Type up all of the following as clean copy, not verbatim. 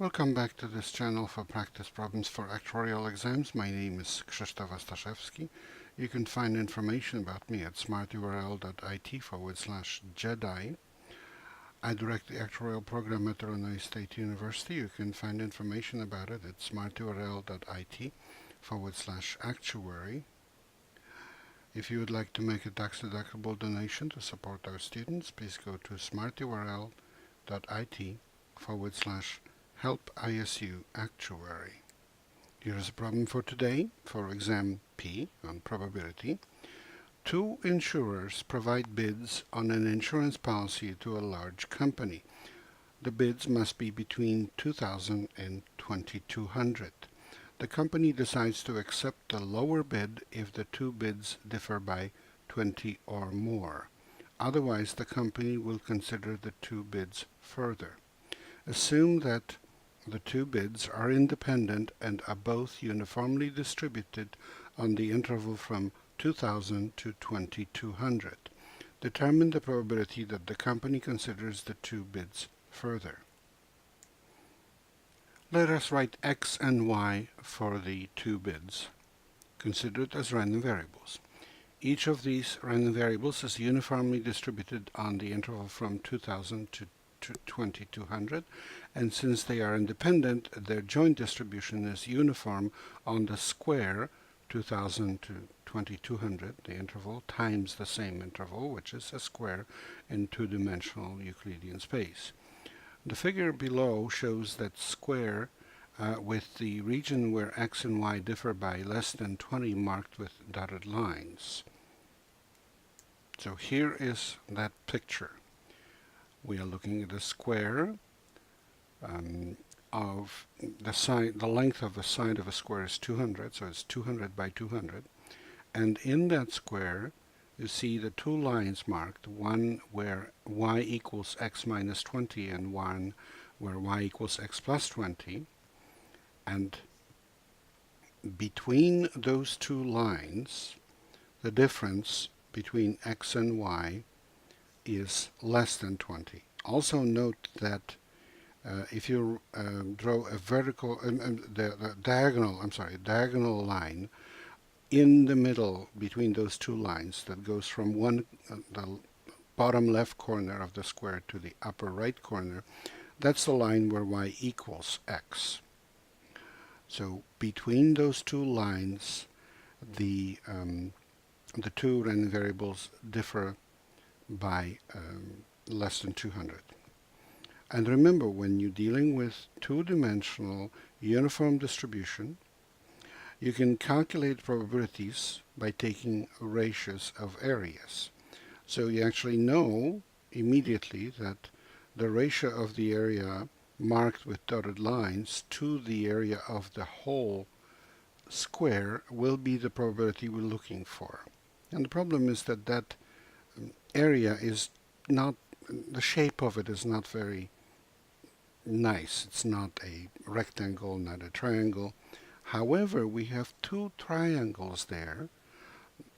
Welcome back to this channel for practice problems for actuarial exams. My name is Krzysztof Ostaszewski. You can find information about me at smarturl.it/Jedi. I direct the actuarial program at Illinois State University. You can find information about it at smarturl.it/actuary. If you would like to make a tax-deductible donation to support our students, please go to smarturl.it/help ISU Actuary. Here is a problem for today, for exam P on probability. Two insurers provide bids on an insurance policy to a large company. The bids must be between $2,000 and $2,200. The company decides to accept the lower bid if the two bids differ by 20 or more. Otherwise, the company will consider the two bids further. Assume that the two bids are independent and are both uniformly distributed on the interval from 2,000 to 2,200. Determine the probability that the company considers the two bids further. Let us write x and y for the two bids, considered as random variables. Each of these random variables is uniformly distributed on the interval from 2,000 to 2,200, and since they are independent, their joint distribution is uniform on the square 2,000 to 2,200, the interval, times the same interval, which is a square in two-dimensional Euclidean space. The figure below shows that square with the region where x and y differ by less than 20 marked with dotted lines. So here is that picture. We are looking at a square of the side. The length of the side of a square is 200, so it's 200 by 200. And in that square, you see the two lines marked, one where y equals x minus 20 and one where y equals x plus 20. And between those two lines, the difference between x and y is less than 20. Also note that if you draw a vertical, the diagonal line in the middle between those two lines that goes from the bottom left corner of the square to the upper right corner, that's the line where y equals x. So between those two lines, the two random variables differ by less than 200. And remember, when you're dealing with two-dimensional uniform distribution, you can calculate probabilities by taking ratios of areas. So you actually know immediately that the ratio of the area marked with dotted lines to the area of the whole square will be the probability we're looking for. And the problem is that that area is not, the shape of it is not very nice. It's not a rectangle, not a triangle. However, we have two triangles there,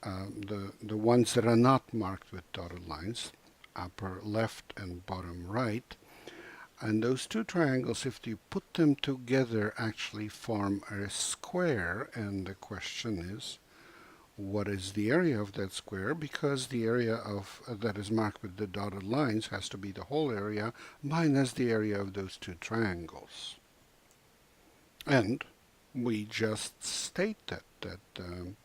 the ones that are not marked with dotted lines, upper left and bottom right. And those two triangles, if you put them together, actually form a square. And the question is, what is the area of that square? Because the area of that is marked with the dotted lines has to be the whole area minus the area of those two triangles. And we just state that the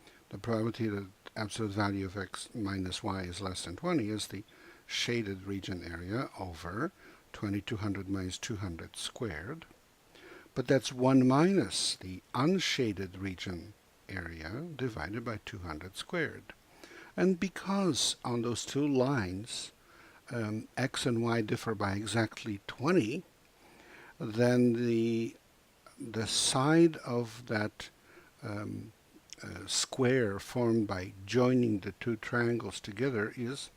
probability that absolute value of x minus y is less than 20 is the shaded region area over 2,200 minus 200 squared. But that's 1 minus the unshaded region area divided by 200 squared. And because on those two lines x and y differ by exactly 20, then the side of that square formed by joining the two triangles together is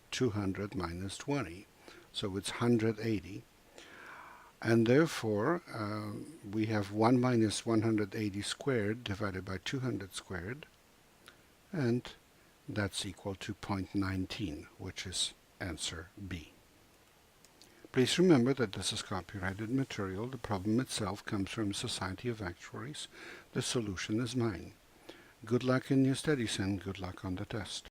200 minus 20. So it's 180. And therefore, we have 1 minus 180 squared divided by 200 squared, and that's equal to 0.19, which is answer B. Please remember that this is copyrighted material. The problem itself comes from Society of Actuaries. The solution is mine. Good luck in your studies and good luck on the test.